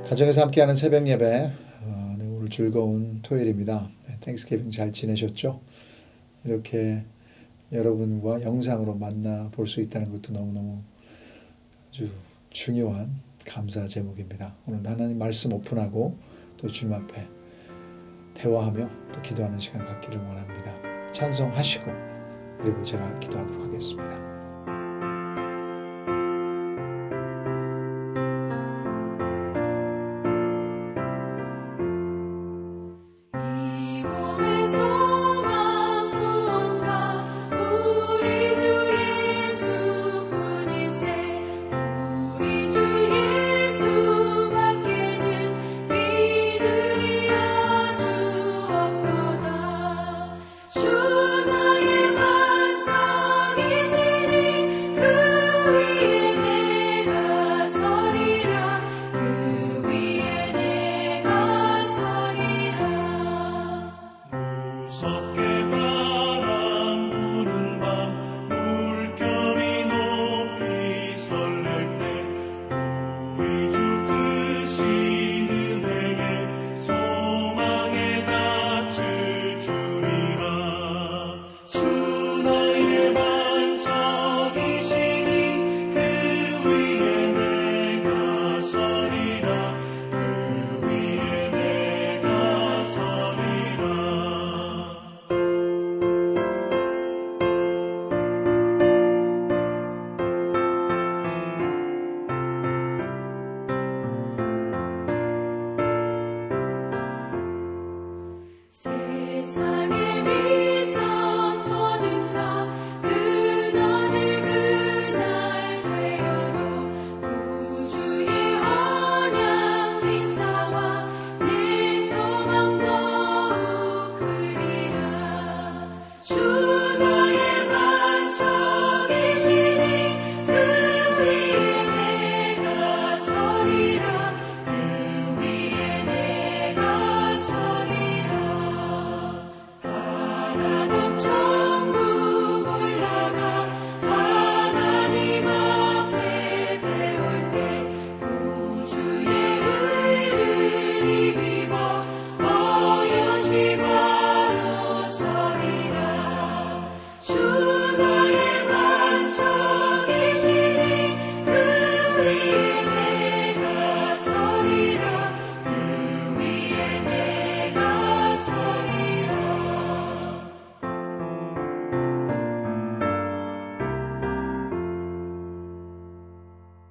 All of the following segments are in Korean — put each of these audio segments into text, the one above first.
가정에서 함께하는 새벽 예배, 오늘 즐거운 토요일입니다. 땡스기빙 잘 지내셨죠? 이렇게 여러분과 영상으로 만나 볼 수 있다는 것도 너무너무 아주 중요한 감사 제목입니다. 오늘 하나님 말씀 오픈하고 또 주님 앞에 대화하며 또 기도하는 시간 갖기를 원합니다. 찬송하시고 그리고 제가 기도하도록 하겠습니다.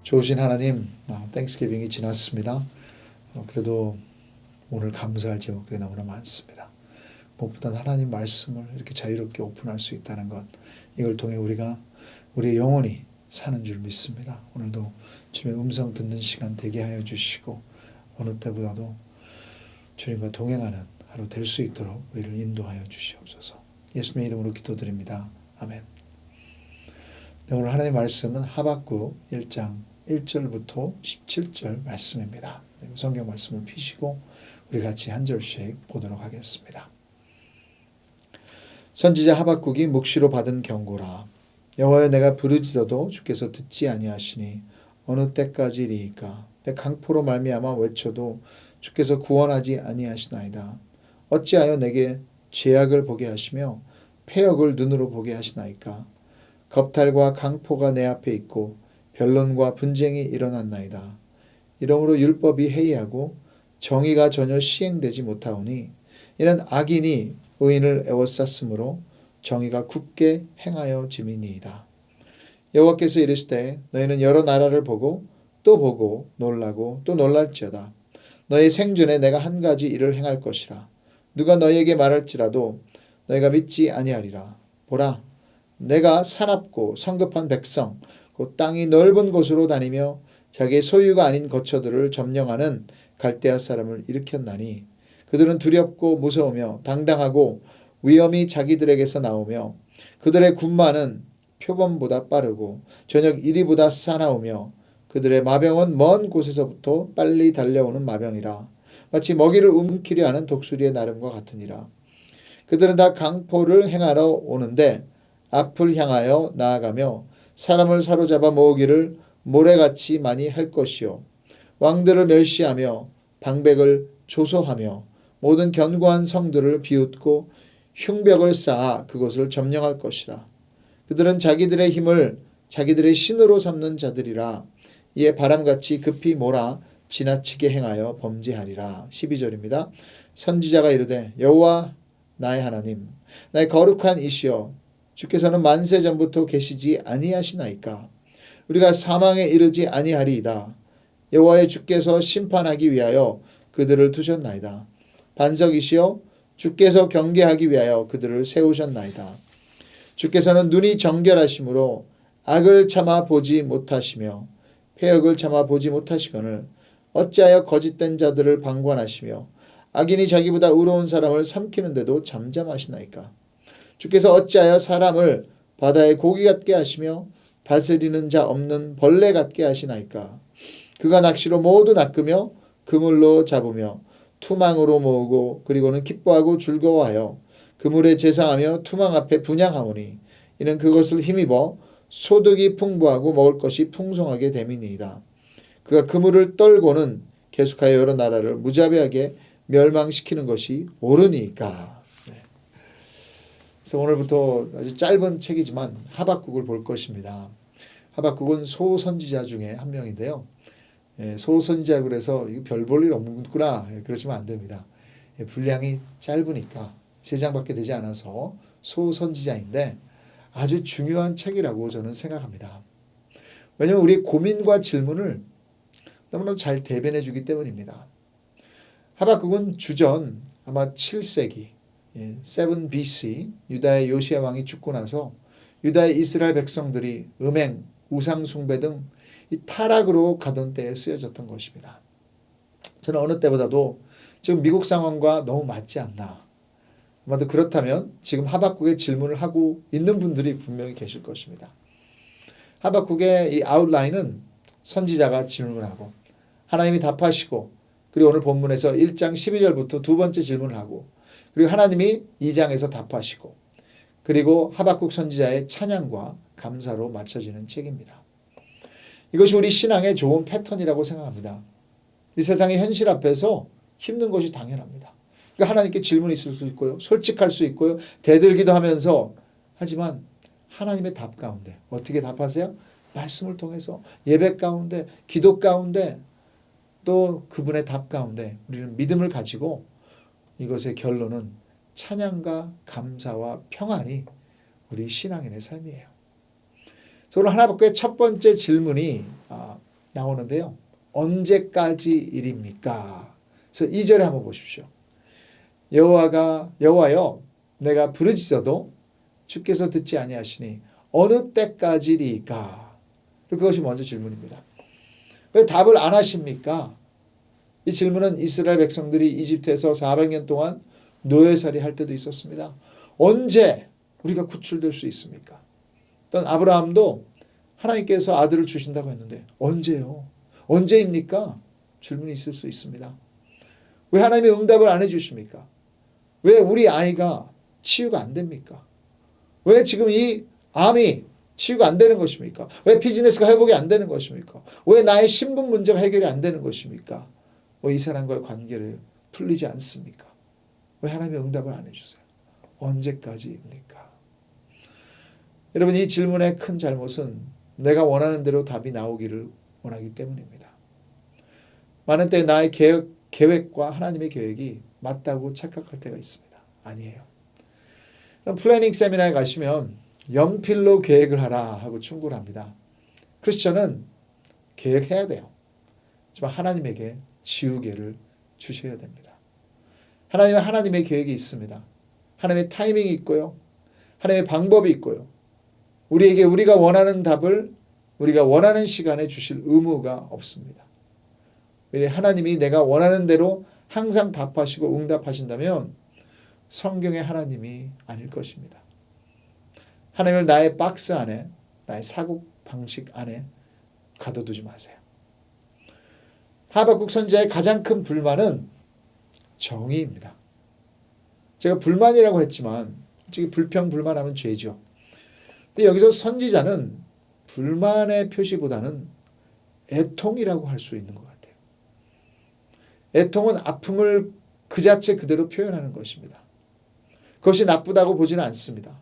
좋으신 하나님, 땡스기빙이 지났습니다. 그래도 오늘 감사할 제목들이 너무나 많습니다. 무엇보다 하나님 말씀을 이렇게 자유롭게 오픈할 수 있다는 것, 이걸 통해 우리가 우리의 영혼이 사는 줄 믿습니다. 오늘도 주님의 음성 듣는 시간 되게 하여 주시고 어느 때보다도 주님과 동행하는 하루 될 수 있도록 우리를 인도하여 주시옵소서. 예수님의 이름으로 기도드립니다. 아멘. 네, 오늘 하나님의 말씀은 하박국 1장 1절부터 17절 말씀입니다. 성경 말씀을 펴시고 우리 같이 한 절씩 보도록 하겠습니다. 선지자 하박국이 묵시로 받은 경고라. 여호와여, 내가 부르짖어도 주께서 듣지 아니하시니 어느 때까지리이까. 내 강포로 말미암아 외쳐도 주께서 구원하지 아니하시나이다. 어찌하여 내게 죄악을 보게 하시며 패역을 눈으로 보게 하시나이까. 겁탈과 강포가 내 앞에 있고 변론과 분쟁이 일어났나이다. 이러므로 율법이 해이하고 정의가 전혀 시행되지 못하오니 이는 악인이 의인을 애워쌌으므로 정의가 굳게 행하여 짐이니이다. 여호와께서 이르시되 너희는 여러 나라를 보고 또 보고 놀라고 또 놀랄지어다. 너희 생전에 내가 한 가지 일을 행할 것이라. 누가 너희에게 말할지라도 너희가 믿지 아니하리라. 보라, 내가 사납고 성급한 백성 곧 땅이 넓은 곳으로 다니며 자기의 소유가 아닌 거처들을 점령하는 갈대아 사람을 일으켰나니 그들은 두렵고 무서우며 당당하고 위험이 자기들에게서 나오며 그들의 군마는 표범보다 빠르고 저녁 이리보다 싸나우며 그들의 마병은 먼 곳에서부터 빨리 달려오는 마병이라. 마치 먹이를 움키려 하는 독수리의 나름과 같으니라. 그들은 다 강포를 행하러 오는데 앞을 향하여 나아가며 사람을 사로잡아 모으기를 모래같이 많이 할 것이요 왕들을 멸시하며 방백을 조소하며 모든 견고한 성들을 비웃고 흉벽을 쌓아 그곳을 점령할 것이라. 그들은 자기들의 힘을 자기들의 신으로 삼는 자들이라. 이에 바람같이 급히 몰아 지나치게 행하여 범죄하리라. 12절입니다. 선지자가 이르되 여호와 나의 하나님 나의 거룩한 이시여 주께서는 만세 전부터 계시지 아니하시나이까. 우리가 사망에 이르지 아니하리이다. 여호와의 주께서 심판하기 위하여 그들을 두셨나이다. 반석이시여 주께서 경계하기 위하여 그들을 세우셨나이다. 주께서는 눈이 정결하심으로 악을 참아 보지 못하시며 패역을 참아 보지 못하시거늘 어찌하여 거짓된 자들을 방관하시며 악인이 자기보다 의로운 사람을 삼키는데도 잠잠하시나이까. 주께서 어찌하여 사람을 바다의 고기 같게 하시며 다스리는 자 없는 벌레 같게 하시나이까. 그가 낚시로 모두 낚으며 그물로 잡으며 투망으로 모으고 그리고는 기뻐하고 즐거워하여 그물에 제사하며 투망 앞에 분향하오니 이는 그것을 힘입어 소득이 풍부하고 먹을 것이 풍성하게 됨이니이다. 그가 그물을 떨고는 계속하여 여러 나라를 무자비하게 멸망시키는 것이 옳으니까. 그래서 오늘부터 아주 짧은 책이지만 하박국을 볼 것입니다. 하박국은 소선지자 중에 한 명인데요. 소선지자 그래서 이거 별 볼 일 없구나 그러시면 안 됩니다. 분량이 짧으니까 3장밖에 되지 않아서 소선지자인데 아주 중요한 책이라고 저는 생각합니다. 왜냐하면 우리의 고민과 질문을 너무나 잘 대변해 주기 때문입니다. 하박국은 주전 아마 7세기 7 BC 유다의 요시야 왕이 죽고 나서 유다의 이스라엘 백성들이 음행, 우상 숭배 등 이 타락으로 가던 때에 쓰여졌던 것입니다. 저는 어느 때보다도 지금 미국 상황과 너무 맞지 않나. 아마도 그렇다면 지금 하박국의 질문을 하고 있는 분들이 분명히 계실 것입니다. 하박국의 이 아웃라인은 선지자가 질문하고 하나님이 답하시고 그리고 오늘 본문에서 1장 12절부터 두 번째 질문을 하고 그리고 하나님이 2장에서 답하시고 그리고 하박국 선지자의 찬양과 감사로 맞춰지는 책입니다. 이것이 우리 신앙의 좋은 패턴이라고 생각합니다. 이 세상의 현실 앞에서 힘든 것이 당연합니다. 그러니까 하나님께 질문이 있을 수 있고요. 솔직할 수 있고요. 대들기도 하면서 하지만 하나님의 답 가운데 어떻게 답하세요? 말씀을 통해서 예배 가운데 기도 가운데 또 그분의 답 가운데 우리는 믿음을 가지고 이것의 결론은 찬양과 감사와 평안이 우리 신앙인의 삶이에요. 오늘 하박국의 첫 번째 질문이 나오는데요. 언제까지 일입니까? 그래서 2절에 한번 보십시오. 여호와여 내가 부르짖어도 주께서 듣지 아니하시니 어느 때까지리까? 그것이 먼저 질문입니다. 왜 답을 안 하십니까? 이 질문은 이스라엘 백성들이 이집트에서 400년 동안 노예살이 할 때도 있었습니다. 언제 우리가 구출될 수 있습니까? 또 아브라함도 하나님께서 아들을 주신다고 했는데 언제요? 언제입니까? 질문이 있을 수 있습니다. 왜 하나님의 응답을 안 해주십니까? 왜 우리 아이가 치유가 안 됩니까? 왜 지금 이 암이 치유가 안 되는 것입니까? 왜 비즈니스가 회복이 안 되는 것입니까? 왜 나의 신분 문제가 해결이 안 되는 것입니까? 왜 이 사람과의 관계를 풀리지 않습니까? 왜 하나님의 응답을 안 해주세요? 언제까지입니까? 여러분 이 질문의 큰 잘못은 내가 원하는 대로 답이 나오기를 원하기 때문입니다. 많은 때 나의 계획과 하나님의 계획이 맞다고 착각할 때가 있습니다. 아니에요. 플래닝 세미나에 가시면 연필로 계획을 하라 하고 충고를 합니다. 크리스천은 계획해야 돼요. 하지만 하나님에게 지우개를 주셔야 됩니다. 하나님은 하나님의 계획이 있습니다. 하나님의 타이밍이 있고요. 하나님의 방법이 있고요. 우리에게 우리가 원하는 답을 우리가 원하는 시간에 주실 의무가 없습니다. 하나님이 내가 원하는 대로 항상 답하시고 응답하신다면 성경의 하나님이 아닐 것입니다. 하나님을 나의 박스 안에 나의 사고 방식 안에 가둬두지 마세요. 하박국 선지자의 가장 큰 불만은 정의입니다. 제가 불만이라고 했지만 솔직히 불평 불만하면 죄죠. 근데 여기서 선지자는 불만의 표시보다는 애통이라고 할 수 있는 것 같아요. 애통은 아픔을 그 자체 그대로 표현하는 것입니다. 그것이 나쁘다고 보지는 않습니다.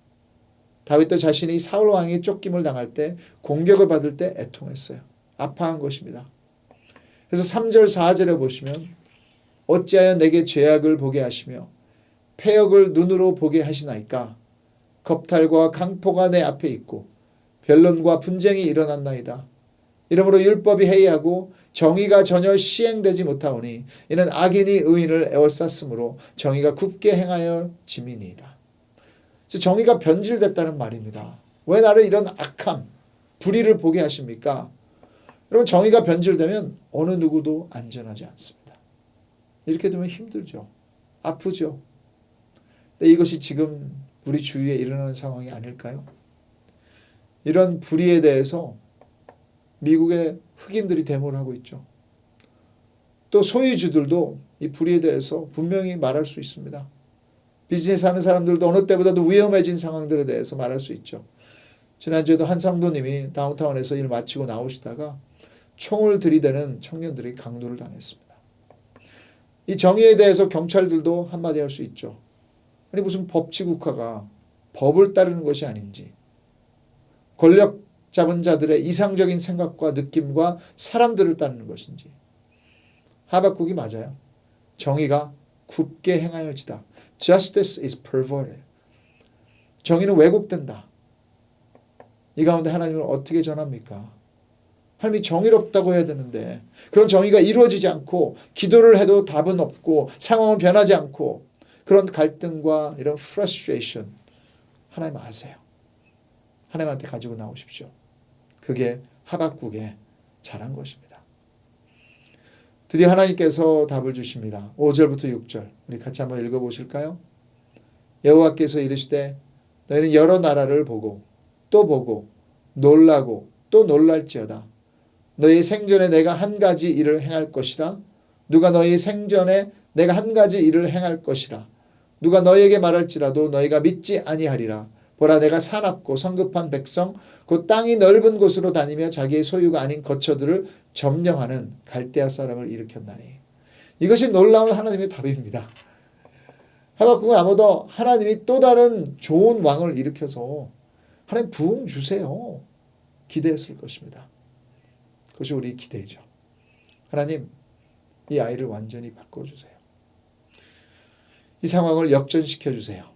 다윗도 자신이 사울 왕에게 쫓김을 당할 때, 공격을 받을 때 애통했어요. 아파한 것입니다. 그래서 3절 4절에 보시면 어찌하여 내게 죄악을 보게 하시며 패역을 눈으로 보게 하시나이까. 겁탈과 강포가 내 앞에 있고 변론과 분쟁이 일어났나이다. 이러므로 율법이 해이하고 정의가 전혀 시행되지 못하오니 이는 악인이 의인을 에워쌌으므로 정의가 굳게 행하여 짐이니이다. 그래서 정의가 변질됐다는 말입니다. 왜 나를 이런 악함, 불의를 보게 하십니까? 여러분, 정의가 변질되면 어느 누구도 안전하지 않습니다. 이렇게 되면 힘들죠. 아프죠. 근데 이것이 지금 우리 주위에 일어나는 상황이 아닐까요? 이런 불의에 대해서 미국의 흑인들이 데모를 하고 있죠. 또 소유주들도 이 불의에 대해서 분명히 말할 수 있습니다. 비즈니스 하는 사람들도 어느 때보다도 위험해진 상황들에 대해서 말할 수 있죠. 지난주에도 한 성도님이 다운타운에서 일 마치고 나오시다가 총을 들이대는 청년들이 강도를 당했습니다. 이 정의에 대해서 경찰들도 한마디 할 수 있죠. 아니 무슨 법치국가가 법을 따르는 것이 아닌지, 권력 잡은 자들의 이상적인 생각과 느낌과 사람들을 따르는 것인지. 하박국이 맞아요. 정의가 굽게 행하여지다. Justice is perverted. 정의는 왜곡된다. 이 가운데 하나님을 어떻게 전합니까? 하나님이 정의롭다고 해야 되는데 그런 정의가 이루어지지 않고 기도를 해도 답은 없고 상황은 변하지 않고 그런 갈등과 이런 frustration 하나님 아세요. 하나님한테 가지고 나오십시오. 그게 하박국의 잘한 것입니다. 드디어 하나님께서 답을 주십니다. 5절부터 6절 우리 같이 한번 읽어보실까요? 여호와께서 이르시되 너희는 여러 나라를 보고 또 보고 놀라고 또 놀랄지어다. 너희 생전에 내가 한 가지 일을 행할 것이라. 누가 너희 생전에 내가 한 가지 일을 행할 것이라. 누가 너희에게 말할지라도 너희가 믿지 아니하리라. 보라 내가 사납고 성급한 백성 곧 땅이 넓은 곳으로 다니며 자기의 소유가 아닌 거처들을 점령하는 갈대아 사람을 일으켰나니. 이것이 놀라운 하나님의 답입니다. 하박국은 아무도 하나님이 또 다른 좋은 왕을 일으켜서 하나님 부흥 주세요 기대했을 것입니다. 그것이 우리 기대죠. 하나님 이 아이를 완전히 바꿔주세요. 이 상황을 역전시켜 주세요.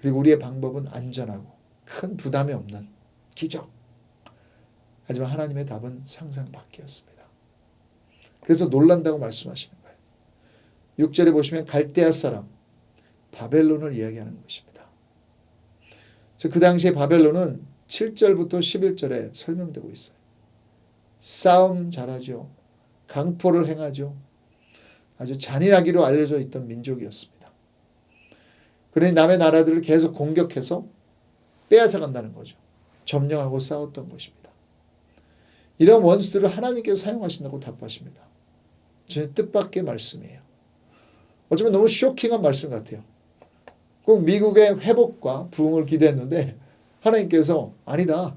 그리고 우리의 방법은 안전하고 큰 부담이 없는 기적. 하지만 하나님의 답은 상상 밖이었습니다. 그래서 놀란다고 말씀하시는 거예요. 6절에 보시면 갈대아 사람, 바벨론을 이야기하는 것입니다. 그래서 그 당시에 바벨론은 7절부터 11절에 설명되고 있어요. 싸움 잘하죠. 강포를 행하죠. 아주 잔인하기로 알려져 있던 민족이었습니다. 그러니 남의 나라들을 계속 공격해서 빼앗아간다는 거죠. 점령하고 싸웠던 것입니다. 이런 원수들을 하나님께서 사용하신다고 답하십니다. 저는 뜻밖의 말씀이에요. 어쩌면 너무 쇼킹한 말씀 같아요. 꼭 미국의 회복과 부흥을 기대했는데 하나님께서 아니다.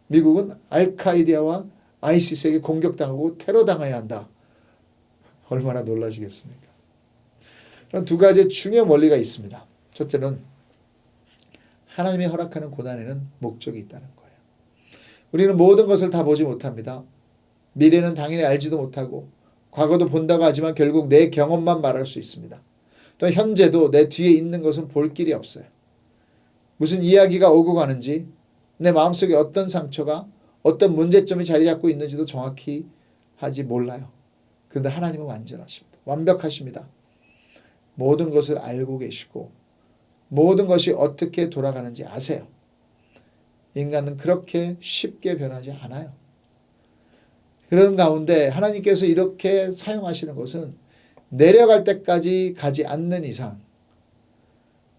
미국은 알카이다와 아이시스에게 공격당하고 테러당해야 한다. 얼마나 놀라시겠습니까? 그런 두 가지의 중요한 원리가 있습니다. 첫째는 하나님이 허락하는 고난에는 목적이 있다는 거예요. 우리는 모든 것을 다 보지 못합니다. 미래는 당연히 알지도 못하고 과거도 본다고 하지만 결국 내 경험만 말할 수 있습니다. 또 현재도 내 뒤에 있는 것은 볼 길이 없어요. 무슨 이야기가 오고 가는지 내 마음속에 어떤 상처가 어떤 문제점이 자리 잡고 있는지도 정확히 하지 몰라요. 그런데 하나님은 완전하십니다. 완벽하십니다. 모든 것을 알고 계시고 모든 것이 어떻게 돌아가는지 아세요. 인간은 그렇게 쉽게 변하지 않아요. 그런 가운데 하나님께서 이렇게 사용하시는 것은 내려갈 때까지 가지 않는 이상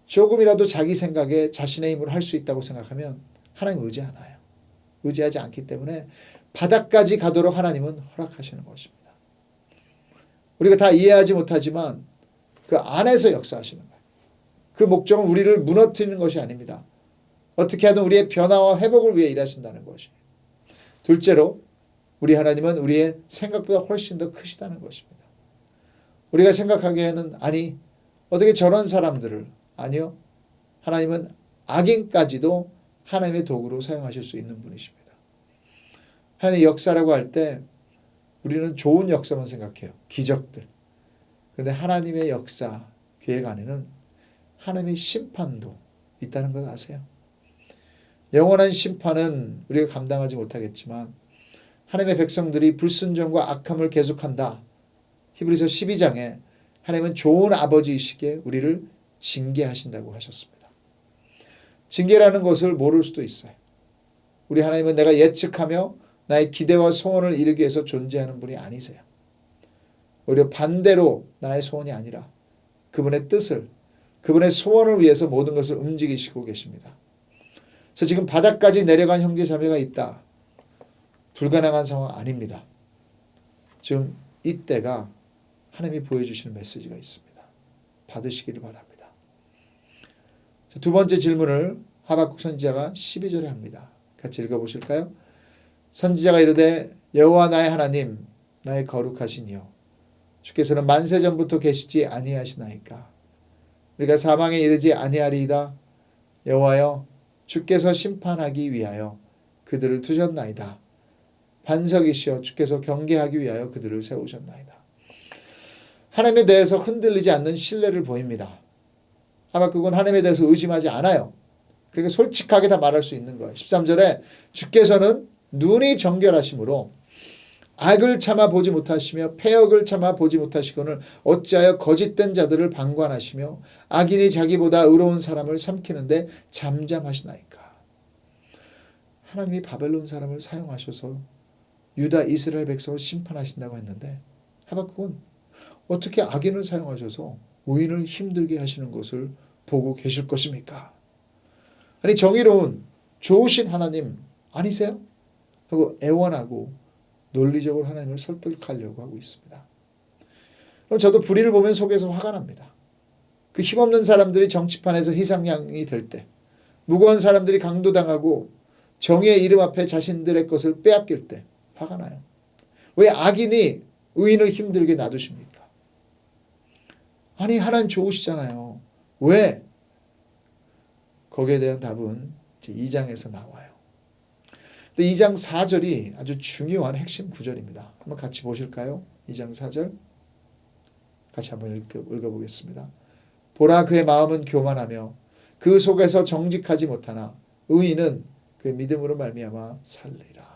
조금이라도 자기 생각에 자신의 힘으로 할 수 있다고 생각하면 하나님 의지 않아요. 의지하지 않기 때문에 바닥까지 가도록 하나님은 허락하시는 것입니다. 우리가 다 이해하지 못하지만 그 안에서 역사하시는 거예요. 그 목적은 우리를 무너뜨리는 것이 아닙니다. 어떻게 하든 우리의 변화와 회복을 위해 일하신다는 것이에요. 둘째로 우리 하나님은 우리의 생각보다 훨씬 더 크시다는 것입니다. 우리가 생각하기에는 아니 어떻게 저런 사람들을 아니요. 하나님은 악인까지도 하나님의 도구로 사용하실 수 있는 분이십니다. 하나님의 역사라고 할 때 우리는 좋은 역사만 생각해요. 기적들. 그런데 하나님의 역사 계획 안에는 하나님의 심판도 있다는 것 아세요? 영원한 심판은 우리가 감당하지 못하겠지만 하나님의 백성들이 불순종과 악함을 계속한다. 히브리서 12장에 하나님은 좋은 아버지이시기에 우리를 징계하신다고 하셨습니다. 징계라는 것을 모를 수도 있어요. 우리 하나님은 내가 예측하며 나의 기대와 소원을 이루기 위해서 존재하는 분이 아니세요. 오히려 반대로 나의 소원이 아니라 그분의 뜻을, 그분의 소원을 위해서 모든 것을 움직이시고 계십니다. 그래서 지금 바닥까지 내려간 형제 자매가 있다. 불가능한 상황 아닙니다. 지금 이때가 하나님이 보여주시는 메시지가 있습니다. 받으시기를 바랍니다. 두 번째 질문을 하박국 선지자가 12절에 합니다. 같이 읽어보실까요? 선지자가 이르되 여호와 나의 하나님 나의 거룩하시니요 주께서는 만세전부터 계시지 아니하시나이까 우리가 사망에 이르지 아니하리이다. 여호와여 주께서 심판하기 위하여 그들을 두셨나이다. 반석이시여 주께서 경계하기 위하여 그들을 세우셨나이다. 하나님에 대해서 흔들리지 않는 신뢰를 보입니다. 하박국은 하나님에 대해서 의심하지 않아요. 그러니까 솔직하게 다 말할 수 있는 거예요. 13절에 주께서는 눈이 정결하심으로 악을 참아 보지 못하시며 패역을 참아 보지 못하시거늘 어찌하여 거짓된 자들을 방관하시며 악인이 자기보다 의로운 사람을 삼키는데 잠잠하시나이까. 하나님이 바벨론 사람을 사용하셔서 유다 이스라엘 백성을 심판하신다고 했는데 하박국은 어떻게 악인을 사용하셔서 의인을 힘들게 하시는 것을 보고 계실 것입니까? 아니 정의로운 좋으신 하나님 아니세요? 하고 애원하고 논리적으로 하나님을 설득하려고 하고 있습니다. 그럼 저도 불의를 보면 속에서 화가 납니다. 그 힘없는 사람들이 정치판에서 희생양이 될 때 무고한 사람들이 강도당하고 정의의 이름 앞에 자신들의 것을 빼앗길 때 화가 나요. 왜 악인이 의인을 힘들게 놔두십니까? 아니 하나님 좋으시잖아요. 왜? 거기에 대한 답은 2장에서 나와요. 2장 4절이 아주 중요한 핵심 구절입니다. 한번 같이 보실까요? 2장 4절 같이 한번 읽어보겠습니다. 보라 그의 마음은 교만하며 그 속에서 정직하지 못하나 의인은 그의 믿음으로 말미암아 살리라.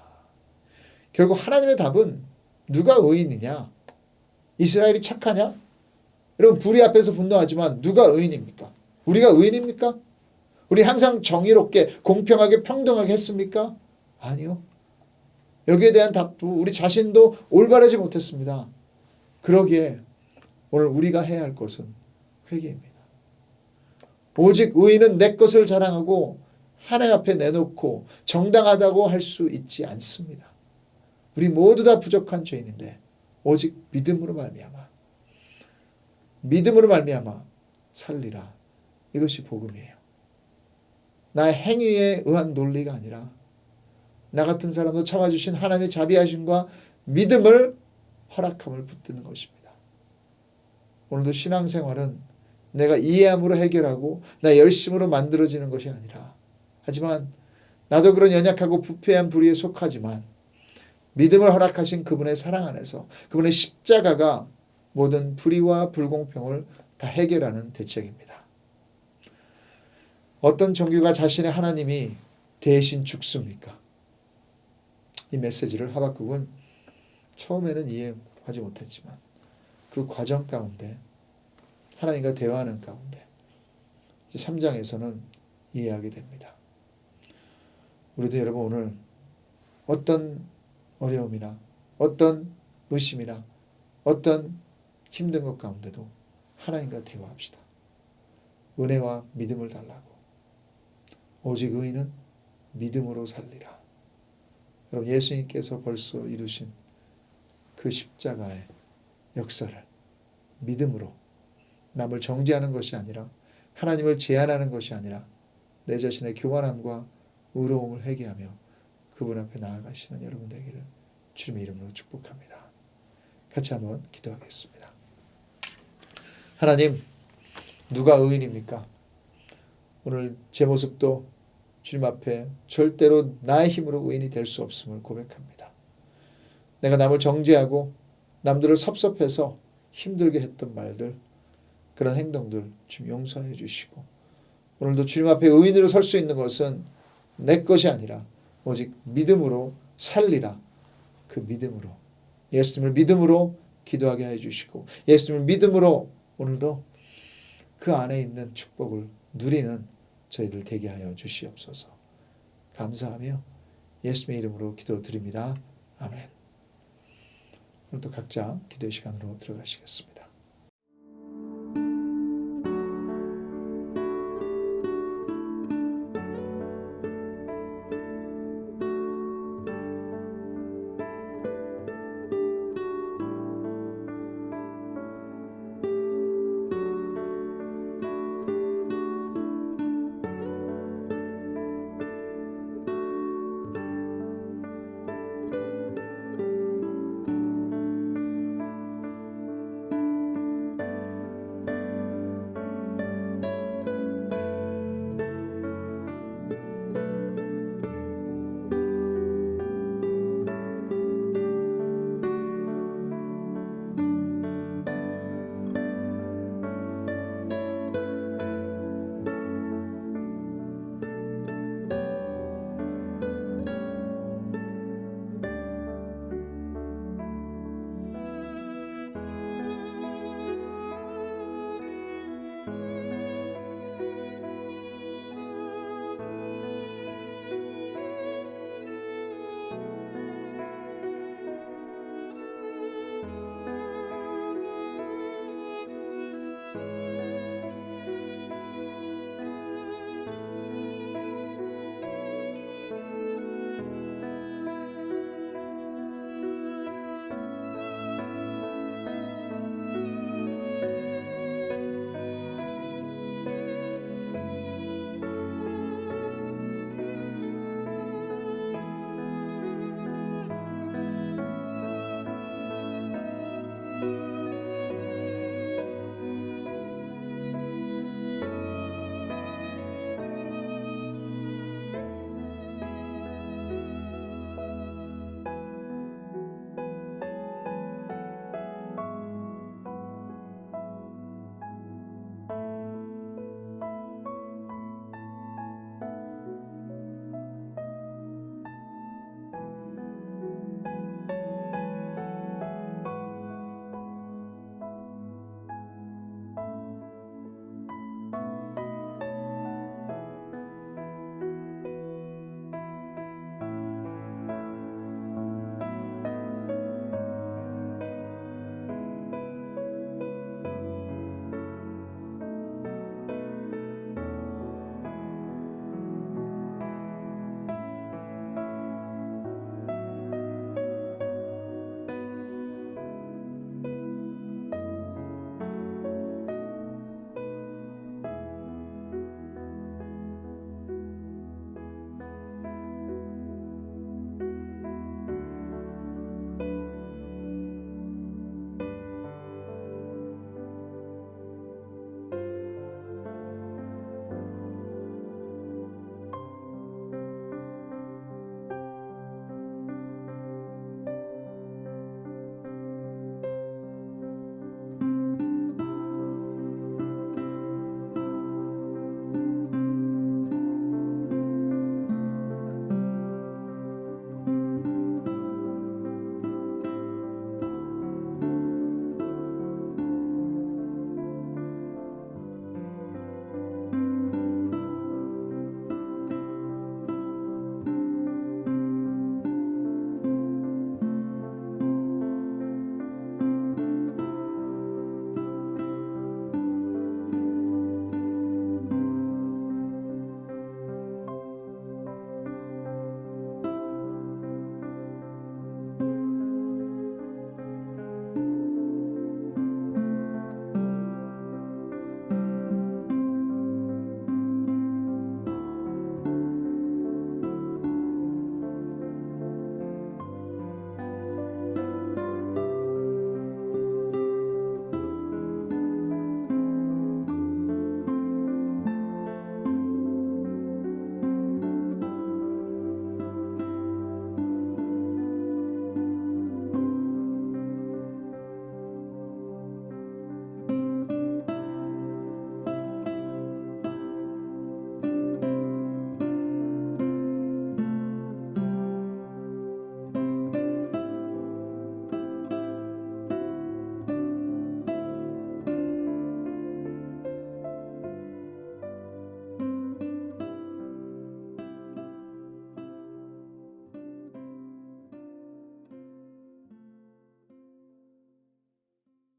결국 하나님의 답은 누가 의인이냐? 이스라엘이 착하냐? 여러분 불의 앞에서 분노하지만 누가 의인입니까? 우리가 의인입니까? 우리 항상 정의롭게 공평하게 평등하게 했습니까? 아니요. 여기에 대한 답도 우리 자신도 올바르지 못했습니다. 그러기에 오늘 우리가 해야 할 것은 회개입니다. 오직 의인은 내 것을 자랑하고 하나님 앞에 내놓고 정당하다고 할 수 있지 않습니다. 우리 모두 다 부족한 죄인인데 오직 믿음으로 말미암아 살리라. 이것이 복음이에요. 나의 행위에 의한 논리가 아니라 나 같은 사람도 참아주신 하나님의 자비하심과 믿음을 허락함을 붙드는 것입니다. 오늘도 신앙생활은 내가 이해함으로 해결하고 나 열심으로 만들어지는 것이 아니라 하지만 나도 그런 연약하고 부패한 부류에 속하지만 믿음을 허락하신 그분의 사랑 안에서 그분의 십자가가 모든 불의와 불공평을 다 해결하는 대책입니다. 어떤 종교가 자신의 하나님이 대신 죽습니까? 이 메시지를 하박국은 처음에는 이해하지 못했지만 그 과정 가운데 하나님과 대화하는 가운데 3장에서는 이해하게 됩니다. 우리도 여러분 오늘 어떤 어려움이나 어떤 의심이나 어떤 힘든 것 가운데도 하나님과 대화합시다. 은혜와 믿음을 달라고. 오직 의인은 믿음으로 살리라. 여러분 예수님께서 벌써 이루신 그 십자가의 역사를 믿음으로 남을 정죄하는 것이 아니라 하나님을 제한하는 것이 아니라 내 자신의 교만함과 의로움을 회개하며 그분 앞에 나아가시는 여러분 되기를 주님의 이름으로 축복합니다. 같이 한번 기도하겠습니다. 하나님, 누가 의인입니까? 오늘 제 모습도 주님 앞에 절대로 나의 힘으로 의인이 될 수 없음을 고백합니다. 내가 남을 정죄하고 남들을 섭섭해서 힘들게 했던 말들, 그런 행동들 주님 용서해 주시고, 오늘도 주님 앞에 의인으로 설 수 있는 것은 내 것이 아니라 오직 믿음으로 살리라. 그 믿음으로, 예수님을 믿음으로 기도하게 해 주시고, 예수님을 믿음으로 오늘도 그 안에 있는 축복을 누리는 저희들 되게 하여 주시옵소서. 감사하며 예수님의 이름으로 기도드립니다. 아멘. 오늘도 각자 기도의 시간으로 들어가시겠습니다.